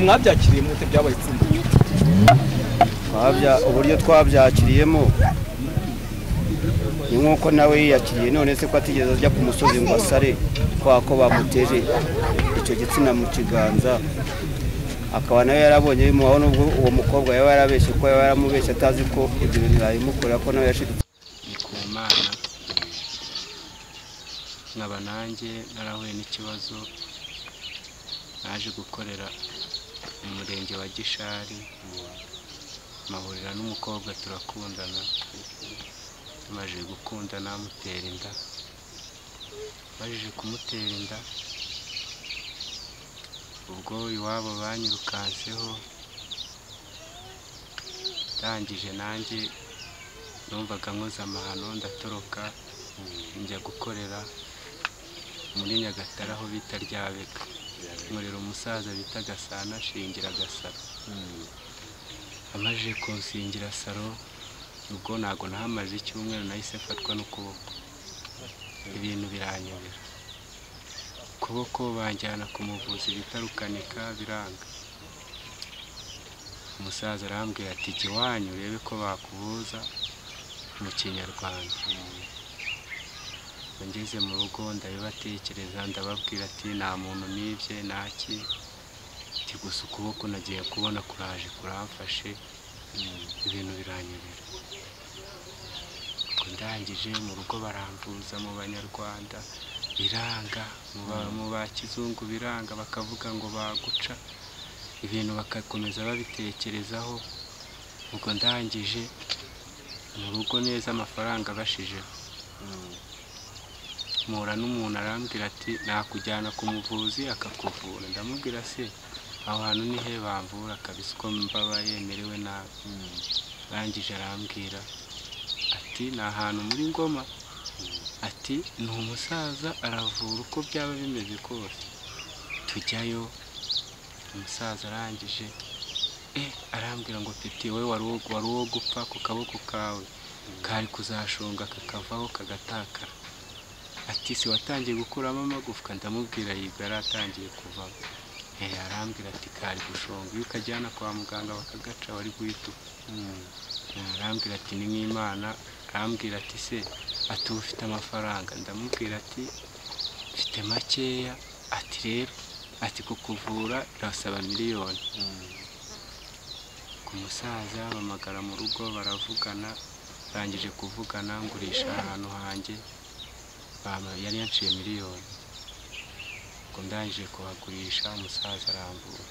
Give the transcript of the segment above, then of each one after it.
Mwabyacyiriye mute byabaye itsinda? Uburyo twabyakiriyemo ni nkuko nawe yiyakiriye, none se ko atigeze ajya ku musozi ngo asare kwa ko bamuteje icyo gitsina mu kiganza, akaba nawe yarabonye bimubaho, nubwo uwo mukobwa yaba yarabeshye ko yaba yaramubeshye atazi ko ibyo bintu yabimukorera, ko nawe yashidutse ku Mana. Nkaba nanjye narahuye n'ikibazo, naje gukorera mu murenge wa Gishari, mahurira n'umukobwa turakundana, tumaze gukundana mutera inda, baje kumutera inda ubwo iwabo banyirukanseho, ndangije nanjye numvaga nkoze amahano ndatoroka njya gukorera muri Nyagatare aho bita Ryabega, nkorera umusaza bita Gasana shingira Gasaro. Amaje kunsingira saro, ubwo ntago nahamaze icyumweru nahise mfatwa n'ukuboko, ibintu biranyobera, ukuboko banjyana ku muvuzi bita Rukanika biranga. Umusaza arambwira ati jya iwanyu urebe ko bakubuza mu Kinyarwanda. Ngeze mu rugo ndabibatekereza, ndababwira ati nta muntu nibye naki, gusa ukuboko nagiye kubona kuraje kuramfashe, ibintu biranyobera. Ubwo ndangije mu rugo baramvuza mu Banyarwanda biranga, mu ba kizungu biranga, bakavuga ngo baguca, ibintu bakakomeza babitekerezaho. Ubwo ndangije mu rugo neza amafaranga bashije, mpura n'umuntu arambwira ati nakujyana ku muvuzi akakuvura. Ndamubwira se aho hantu ni he bamvura kabisa ko mbaba yemerewe nabi? Arangije arambwira ati ni ahantu muri Ngoma, ati ni umusaza aravura uko byaba bimeze kose, tujyayo. Umusaza arangije arambwira ngo peti wowe wari uwo gupfa ku kaboko kawe kari kuzashonga kakavaho kagatakara, ati si watangiye gukuramo amagufwa? Ndamubwira yiga yaratangiye kuvamo. Arambwira ati kari gushonga, iyo ukajyana kwa muganga bakagaca wari guhita upfa. Arambwira ati ni nk'Imana. Arambwira ati se ati ufite amafaranga? Ndamubwira ati mfite makeya. Ati rero ati kukuvura birasaba miliyoni. Ku musaza bamagara mu rugo baravugana, barangije kuvugana ngurisha ahantu hanjye, yari yanciye miliyoni. Ubwo ndangije kuhagurisha umusaza aramvura.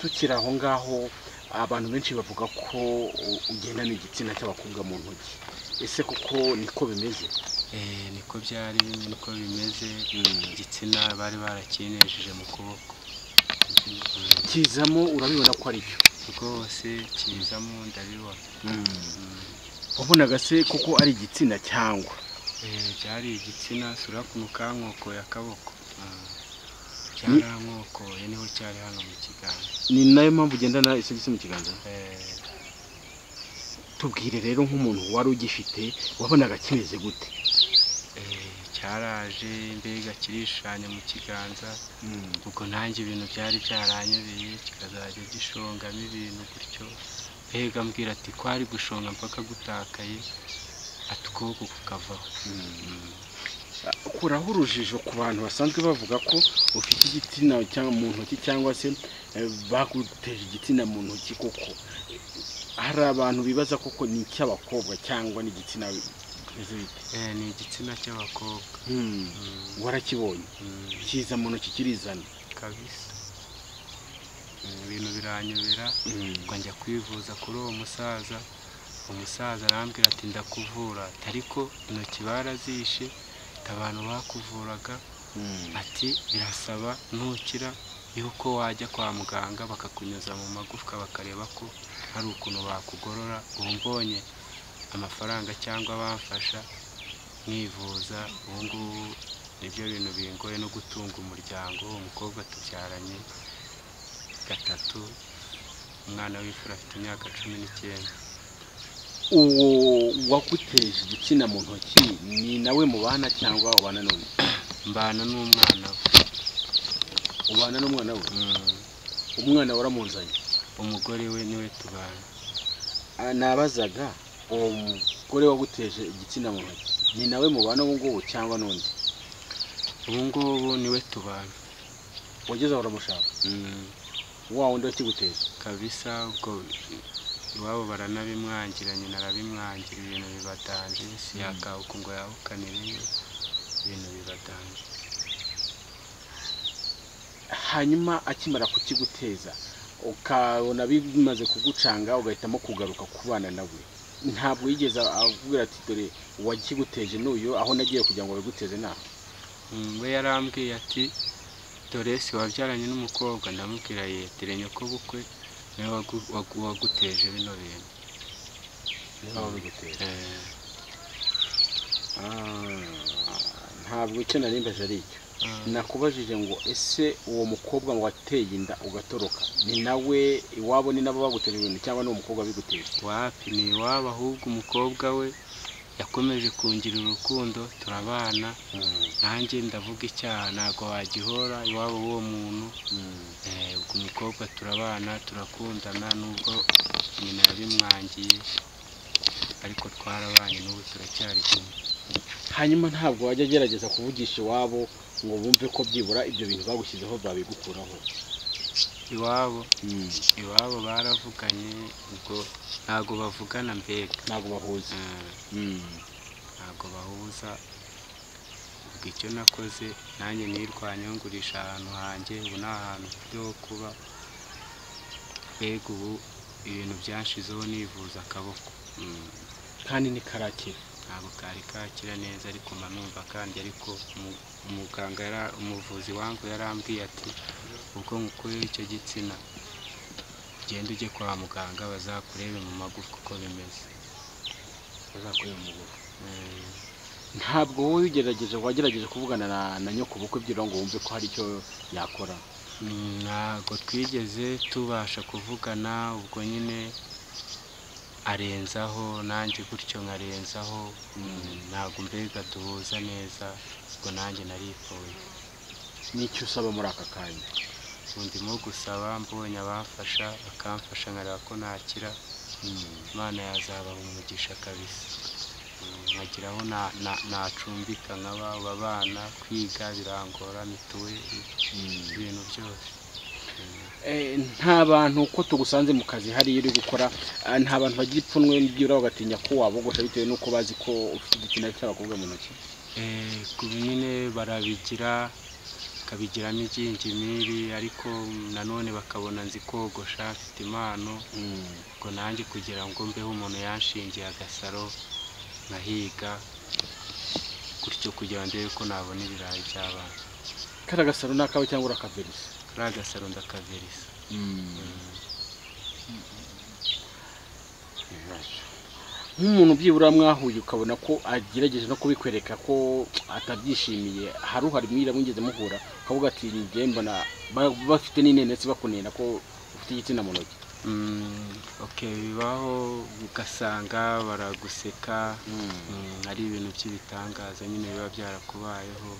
Tukiri aho ngaho, abantu benshi bavuga ko ugendana igitsina cy'abakobwa mu ntoki, ese kuko niko bimeze? Niko byari niko bimeze, igitsina bari barakinejeje mu kuboko. Kizamo urabibona ko ari cyo? Rwose kizamo ndabibona. Wabonaga se kuko ari igitsina cyangwa? Byari igitsina, sura kuno kankokoye akaboko, cyarankokoye niho cyari hano mu kiganza. Ni nayo mpamvu ugendana isogisi mu kiganza? Tubwire rero nk'umuntu wari ugifite, wabonaga kimeze gute? Cyaraje mbega kirishanya mu kiganza, ubwo nanjye ibintu byari byaranyobeye, kikazajya gishongamo ibintu gutyo, mbega mbwira ati kwari gushonga mpaka gutakaye, ati ukuboko kukavaho. Kuraho urujijo ku bantu basanzwe bavuga ko ufite igitsina mu ntoki cyangwa se baguteje igitsina mu ntoki, koko hari abantu bibaza koko ni icy'abakobwa cyangwa ni igitsina kimeze bite? Ni igitsina cy'abakobwa. Warakibonye kiza mu ntoki kirizana kabisa, ibintu biranyobera. Ngo njya kwivuza kuri uwo musaza, umusaza arambwira ati ndakuvura, ariko intoki barazishe, abantu bakuvuraga, ati birasaba nukira yuko wajya kwa muganga bakakunyuza mu magufwa bakareba ko hari ukuntu bakugorora. Ubu mbonye amafaranga cyangwa bamfasha mwivuza, ubu ngubu nibyo bintu bingoye no gutunga umuryango. Umukobwa tubyaranye gatatu, umwana w'imfura afite imyaka 19. Uwo waguteje igitsina mu ntoki ni nawe mubana cyangwa ubana none? Mbana n'umwana we. ubana n'umwana we umwana waramunzanye umugore we niwe tubana nabazaga uwo mugore waguteje igitsina mu ntoki ni nawe mubana ubu ngubu cyangwa n'undi ubu ngubu niwe tubana wageze aho uramushaka wa wundi wakiguteza kabisa ubwo iwabo baranabimwangira nyina arabimwangira ibintu bibadanje siyakahuka ngo yahukanire ibintu bibadanje hanyuma akimara kukiguteza ukabona bimaze kugucanga ugahitamo kugaruka kubana nawe ntabwo yigeze akubwira ati dore uwakiguteje n'uyu aho nagiye kugira ngo babiguteze naho we yarambwiye ati dore si wabyaranye n'umukobwa ndamubwira yetere nyoko bukwe niwe waguteje bino bintu niba babiguteza ntabwo icyo narimbaje ari icyo nakubajije ngo ese uwo mukobwa wateye inda ugatoroka ni nawe iwabo ni nabo baguteje ibintu cyangwa ni umukobwa biguteje wapi ni iwabo ahubwo umukobwa we yakomeje kungirira urukundo turabana nanjye ndavuga icyaha ntabwo wagihora iwabo w'uwo muntu ubwo umukobwa turabana turakundana nubwo nyina yabimwangiye ariko twarabanye n'ubu turacyari kumwe hanyuma ntabwo wajya agerageza kuvugisha iwabo ngo bumve ko byibura ibyo bintu bagushyizeho babigukuraho iwabo baravuganye ubwo ntabwo bavugana mbega ntabwo bahuza ntabwo bahuza ubwo icyo nakoze nanjye nirwanyeho ngurisha ahantu hanjye ubu ni ahantu ho kuba mbega ubu ibintu byanshizeho nivuza akaboko kandi ni karakira ntabwo kari kakira neza ariko manumva kandi ariko umuganga umuvuzi wangu yarambwiye ati ubwo ngukorera icyo gitsina genda ujye kwa muganga bazakurebe mu magufwa uko bimeze bazakurebe mu magufwa ntabwo wowe wagerageje kuvugana na nyoko bukwe byira ngo wumve ko hari icyo yakora ntabwo twigeze tubasha kuvugana ubwo nyine arenzaho nanjye gutyo nkarenzaho ntabwo mbega duhuza neza ubwo nanjye narifuye n'icyo usaba muri aka kanya ndimo gusaba mbonye abafasha bakamfasha nkareba ko nakira Imana yazabaha umugisha kabisa nkagira aho nacumbika nk'aba bana kwiga birangora mituweli ibintu byose nta bantu ko tugusanze mu kazi hariya uri gukora nta bantu bagira ipfunwe byura bagatinya ko wabogosha bitewe n'uko bazi ko ufite igitsina cy'abakobwa mu ntoki nyine barabigira bakabigiramo ibyinjimiri ariko nanone bakabona nzi kogosha mfite impano ubwo nanjye kugira ngo mbeho umuntu yanshingiye agasaro nkahiga gutyo kugira ngo ndebe ko nabona ibirayi by'abana kari agasaro ni akawe cyangwa urakaverisa kari agasaro ndakaverisa nk'umuntu byibura mwahuye ukabona ko agerageje no kubikwereka ko atabyishimiye hari uhari mwira mwigeze muhura ukavuga ati njye mbona bafite n'inenetse bakunena ko ufite igitsina mu ntoki bibaho ugasanga baraguseka ari ibintu by'ibitangaza nyine biba byarakubayeho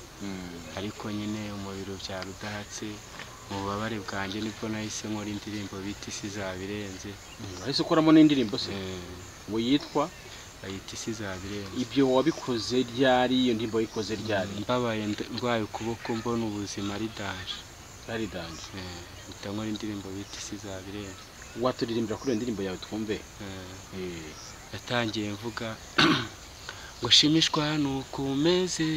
ariko nyine umubiri ubyara udahatse mu bubabare bwanjye nibwo nahise nkora indirimbo bita isi zabirenze wahise ukoramo n'indirimbo se ngo yitwa bayita isi zabirenze ibyo wabikoze ryari iyo ndirimbo wayikoze ryari mbabaye ndwaye ukuboko mbona ubuzima ari danje mpita nkora indirimbo bita isi zabirenze waturirimbira kuri iyo ndirimbo yawe twumve yatangiye mvuga ngo shimishwa nuko umeze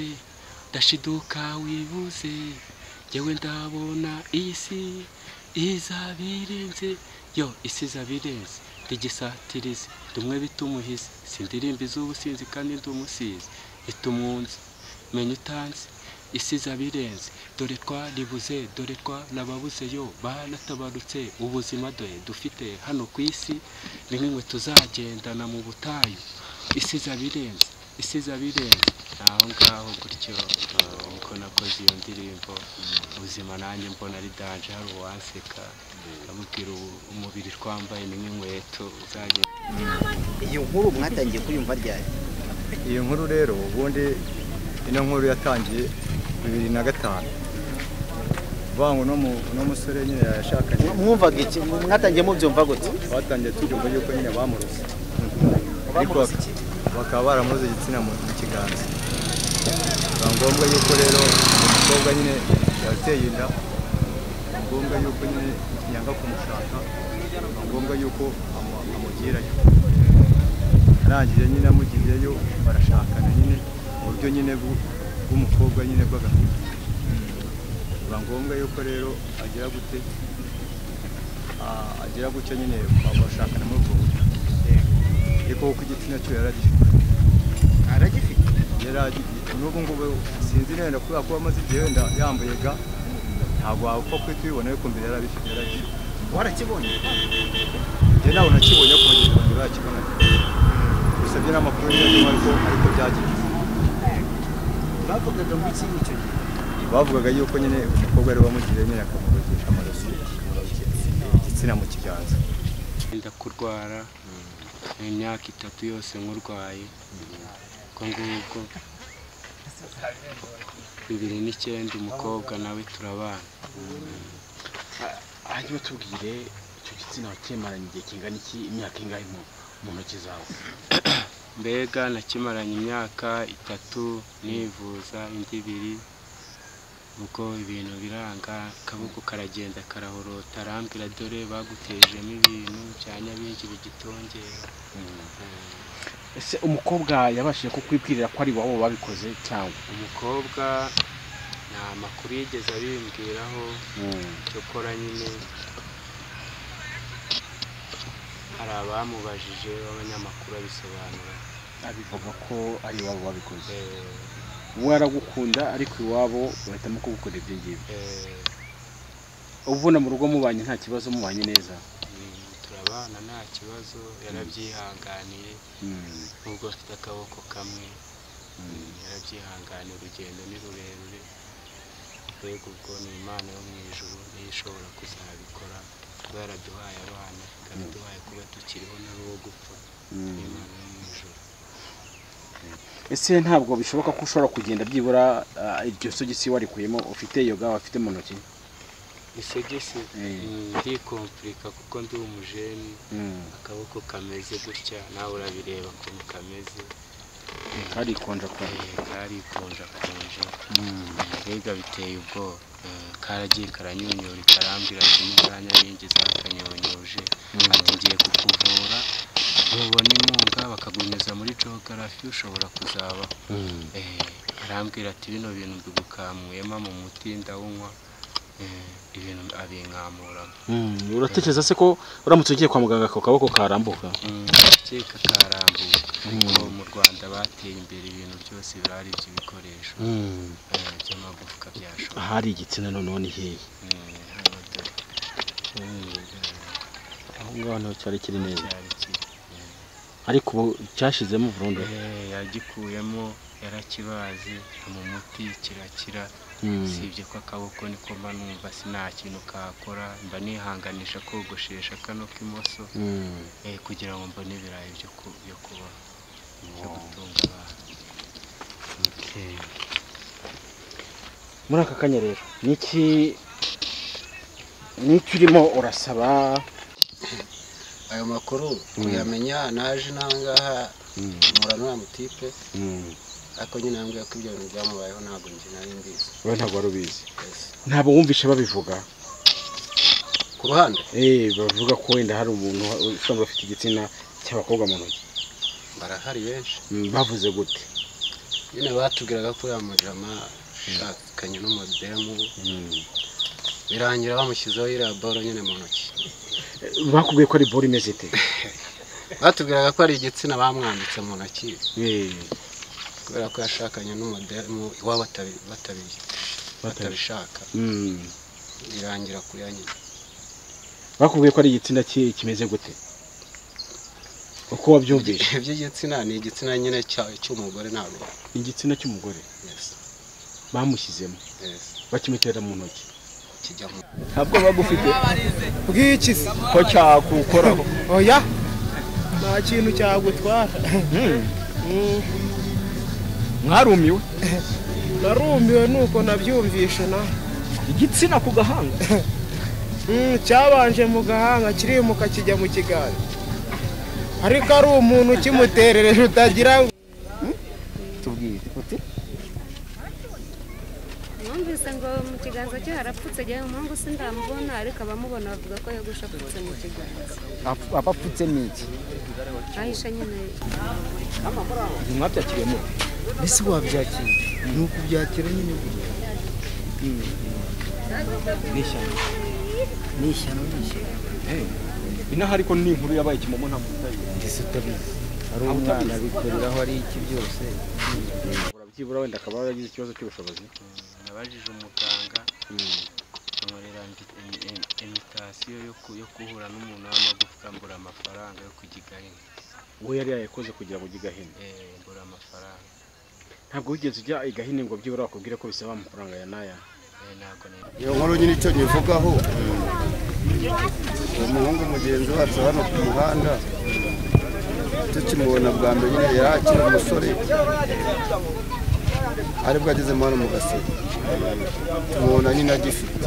ndashiduka wibuze yewe ndabona isi izabirenze isi zabirenze ndigisatirize dumwe bitumuhize sindirimba iz'ubusinzi kandi ndi umusizi itumunze menya utanze isi zabirenze dore twaribuze dore twanababuze banatabarutse ubuzima dore dufite hano ku isi ni nk'imwe tuzagendana mu butayu isi zabirenze aho ngaho gutyo niko nakoze iyo ndirimbo ubuzima nanjye mbona ari danje hari uwanseka amubwira umubiri twambaye ni nk'inkweto uzagenda. Iyo nkuru mwatangiye kuyumva ryari? Iyo nkuru rero ubundi ino nkuru yatangiye 2005 vango no musore nyine yashakanye mwumvaga iki mwatangiye mubyumva gute batangiye tubyumva yuko nyine bamurose ariko bakaba baramuroze igitsina mu kiganza biba ngombwa yuko rero umukobwa nyine yateye inda ngombwa yuko nyine yanga kumushaka ngombwa yuko amugirayo arangije nyine amugiyeyo barashakana nyine uburyo nyine bw'umukobwa nyine bw'agahunda biba ngombwa yuko rero agira gutya nyine bashakana muri ubwo buryo ariko kuko igitsina cyo yaragifite n'ubu ngubu sinzi nenda kubera ko amaze igihe wenda yambaye ga ntabwo wapfa kwita ubibona ariko mbere yarabifite warakibonye njye nawe nakibonye ko bageze ngo bakibona usabye n'amakuru y'ibyo ariko byagenze bavugaga ngo iki icyo gihe bavugaga yuko nyine umukobwa ari wamugiriye nyine akamurogesha amaraso igitsina mu kiganza nda kurwara imyaka 3 yose nkurwaye ko ngubwo 2009 umukobwa nawe turabana hanyuma tubwire icyo gitsina wakemaranye igihe kingana iki imyaka ingahe mu ntoki zawe mbega nakimaranye imyaka 3 nivuza indi 2 uko ibintu biranga kaboko karagenda karahorota arambwira dore bagutejemo ibintu cyanya bingi bigitongera ese umukobwa yabashije kukwibwirira ko ari wabo babikoze cyangwa umukobwa nta makuru yigeze abimbwiraho cyokora nyine hari abamubajije b'abanyamakuru abisobanura abivuga ko ari wabo babikoze waragukunda ariko iwabo bahitamo kugukora ibyo ngibyo ubona mu rugo mubanye nta kibazo mubanye neza turabana nta kibazo yarabyihanganiye nubwo afite akaboko kamwe yarabyihanganiye urugendo ni rurerure rwego ubwo ni Imana yo mu ijuru niyo ishobora kuzabikora kuba yaraduhaye abana ikabiduhaye kuba tukiriho n'uwo gupfa ni Imana yo mu ijuru ese ntabwo bishoboka ko ushobora kugenda byibura iryo sogisi warikuyemo ufite iyo gawa afite mu ntoki isogisi ndikomplika kuko ndi umujeni akaboko kameze gutya nawe urabireba ukuntu kameze karikonja mbega biteye ubwoba karagiye karanyunyura karambwira ati n'izanya bingi zakanyonyoje ati ngiye kukuvura nubona inkunga bakagunyuza muri geography ushobora kuzaba arambwira ati bino bintu mbigukamuyemo mu muti ndawunywa ibintu abinkamura uratekereza se ko uramutse ugiye kwa muganga ako kaboko karambuka cyeka karambuka ariko mu Rwanda bateye imbere ibintu byose birari by'ibikoresho by'amagufwa byashoboka hari igitsina noneho ni hehe aho ngaho niho cyari kiri neza ariko ubu cyashizemo burundu yagikuyemo yarakibaze mu muti kirakira sibye ko akaboko niko mba numva sina kintu kakora mba nihanganisha kogoshesha kano k'imoso kugira ngo mbone ibirayi byo kuba byo gutunga abantu muri aka kanya rero niki urimo urasaba ayo makuru kuyamenya naje nangaha murano mutipe ako nyine nambwiye ko ibyo bintu byamubayeho ntabwo nje nari mbizi we ntabwo wari ubizi ntabwo wumvishe babivuga ku ruhande bavuga ko wenda hari umuntu ushobora afite igitsina cy'abakobwa mu ntoki barahari benshi bavuze gute nyine batubwiraga ko yamujama shakanye n'umodemu birangira bamushyizeho iriya boro nyine mu ntoki bakubwiye ko ari boro imeze ite batubwiraga ko ari igitsina bamwambitse mu ntoki kubera ko yashakanye n'umodemu iwabo batabishaka birangira kuyanyina bakubwiye ko ari igitsina kimeze gute uko wabyumvise iby'igitsina ni igitsina nyine cy'umugore ntabwo ni igitsina cy'umugore bamushyizemo bakimutera mu ntoki kijyamo ntabwo bagufite bw'iki ko cyakukoraho oya nta kintu cyagutwara mwarumiwe narumiwe nuko nabyumvishe na igitsina ku gahanga cyabanje mu gahanga kirimuka kijya mu kiganza ariko ari umuntu kimuterereje utagira tubwire uti numvise ngo mu kiganza cye harapfutse jya umuhungu sindamubona ariko abamubona bavuga ko yogosha apfutse mu kiganza apapfutse n'iki ahisha nyine mwabyakiriyemo ese wabyakira ni ukubyakira nyine n'ishyano inaha ariko ni inkuru yabaye kimomo nta muntu ese utabizi ari umwana bikoreraho ari iki byose urabyibura wenda akaba yaragize ikibazo cy'ubushobozi nabajije umuganga nkorera imitasiyo yo guhura n'umuntu w'amagufwa mbura amafaranga yo kugigahina we yari yayakoze kugira ngo ugigahine mbura amafaranga ntabwo wigeze ujya igahine ngo byibura bakubwire ko bisaba amafaranga ya naya ntabwo iyo nkuru nyine icyo nyivugaho umuhungu mugenzi wacu hano ku muhanda tukimubona bwa mbere nyine yari akiri umusore aribwo agezemo hano mu gasebe tumubona nyine agifite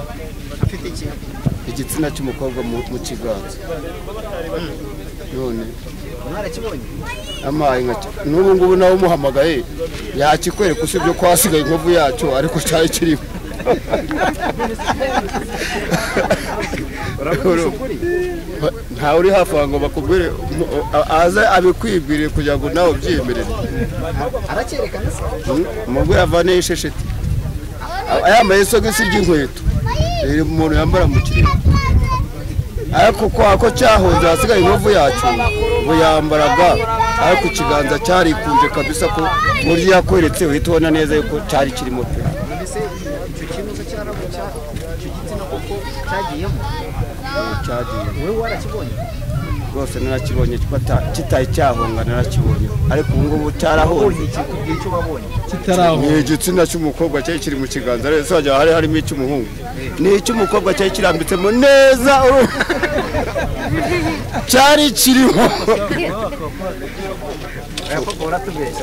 igitsina cy'umukobwa mu kiganza none mwarakibonye amaye n'ubu ngubu nawe umuhamagaye yakikwereka usibye ko hasigaye inkovu yacyo ariko cyari kirimo ntawe uri hafi aho ngo bakubwire aze abikwibwirire kugira ngo nawe ubyiyemerere aracyerekana se umugore avaneyo ishesheti yambaye isogisi ry'inkweto riri umuntu yambara mu kirere ariko ko cyahoze hasigaye inkovu yacu ngo yambaraga ariko ikiganza cyarikunje kabisa ko buryo yakweretse uhita ubona neza yuko cyari kirimo pe icyo kintu cyarabo icyo gitsina koko cyagiyemo wowe warakibonye rwose narakibonye kitari cyahunga narakibonye ariko ubu ngubu cyarahunze icyo babonye ni igitsina cy'umukobwa cyari kiri mu kiganza rero hajya hari harimo icy'umuhungu ni icy'umukobwa cyari kirambitsemo neza cyari kirimo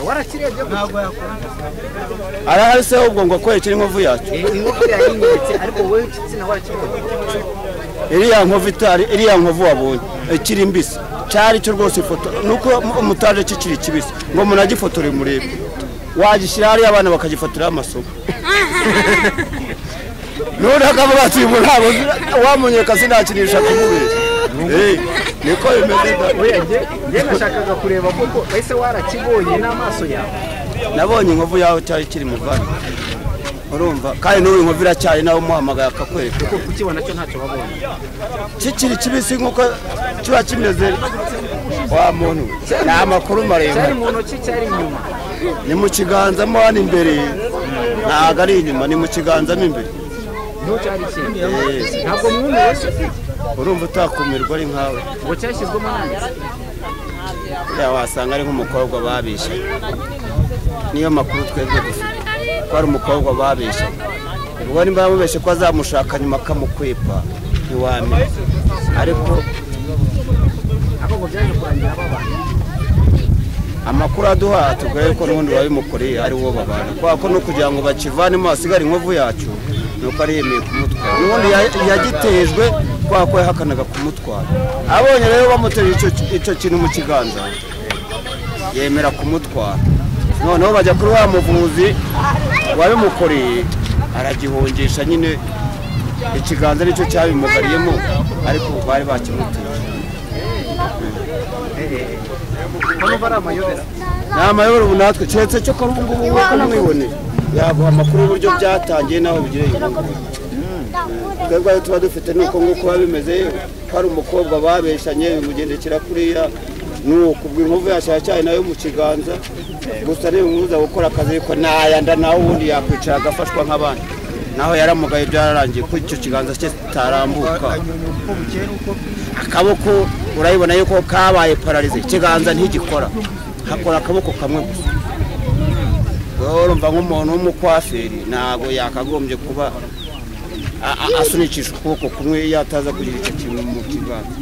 warakirebye ntabwo yakora arahari se ahubwo ngo akwerekere inkovu yacu inkovu yayinyeretse ariko wowe igitsina warakibonye iriya nkovu wabonye ikiri mbisi cyari cyo rwose ifoto nuko umutaje kikiri kibisi ngo munagifotore murebe wagishyira hariya abana bakagifotorera amasomo none akavuga ati ubu ntabwo wamunyeka sinakinisha kumubera niko bimeze njye nashakaga kureba koko ese warakibonye n'amaso yawe nabonye inkovu yawe cyari kiri mu vana urumva kandi n'ubu inkovu iracyari nawe umuhamagaye akakwereka kuko kukibona cyo ntacyo wabonye kikiri kibisi nk'uko kiba kimeze wa muntu ni amakuru maremare cyari mu ntoki cyari inyuma ni mu kiganza mo hano imbere ntabwo ari inyuma ni mu kiganza mo imbere niho cyari kiri ntabwo mwumiwe se urumva utakumirwa ari nkawe ngo cyashyizwemo nanditse wasanga ari nk'umukobwa babishe niyo makuru twebwe dufite ko ari umukobwa babishe ubwo nimba bamubeshe ko azamushaka nyuma akamukwepa ntiwamenya ariko ngo byaje kurangira babana amakuru aduha tubwire ko n'ubundi wabimukoreye ari wo babana kubera ko no kugira ngo bakivanemo hasigare inkovu yacu nuko ari yemeye kumutwara n'ubundi yagitejwe kubera ko yahakanaga kumutwara abonye rero bamuteje icyo kintu mu kiganza yemera kumutwara noneho bajya kuri wa muvuzi wabimukoreye aragihongesha nyine ikiganza nicyo cyabimugariyemo ariko bari bakimuteye ni amayobera ubu natwe keretse cyo ko ubu ngubu nk'uko mwibone yaguha amakuru y'uburyo byatangiye n'aho bigireye twebwe tuba dufite nuko nguko biba bimeze ko ari umukobwa babeshanye bimugendekera kuriya nuko ubwo inkovu yashyira nayo mu kiganza gusa niba umubuza gukora akazi ariko nayanda nawe ubundi yakwicara agafashwa nk'abandi naho yaramugaye byararangiye ko icyo kiganza cye kitarambuka akaboko urabibona yuko kabaye pararize ikiganza ntigikora hakora akaboko kamwe gusa urumva nk'umuntu w'umukwaferi ntabwo yakagombye kuba asunikisha ukuboko kumwe yataza kugira icyo kintu mu kiganza.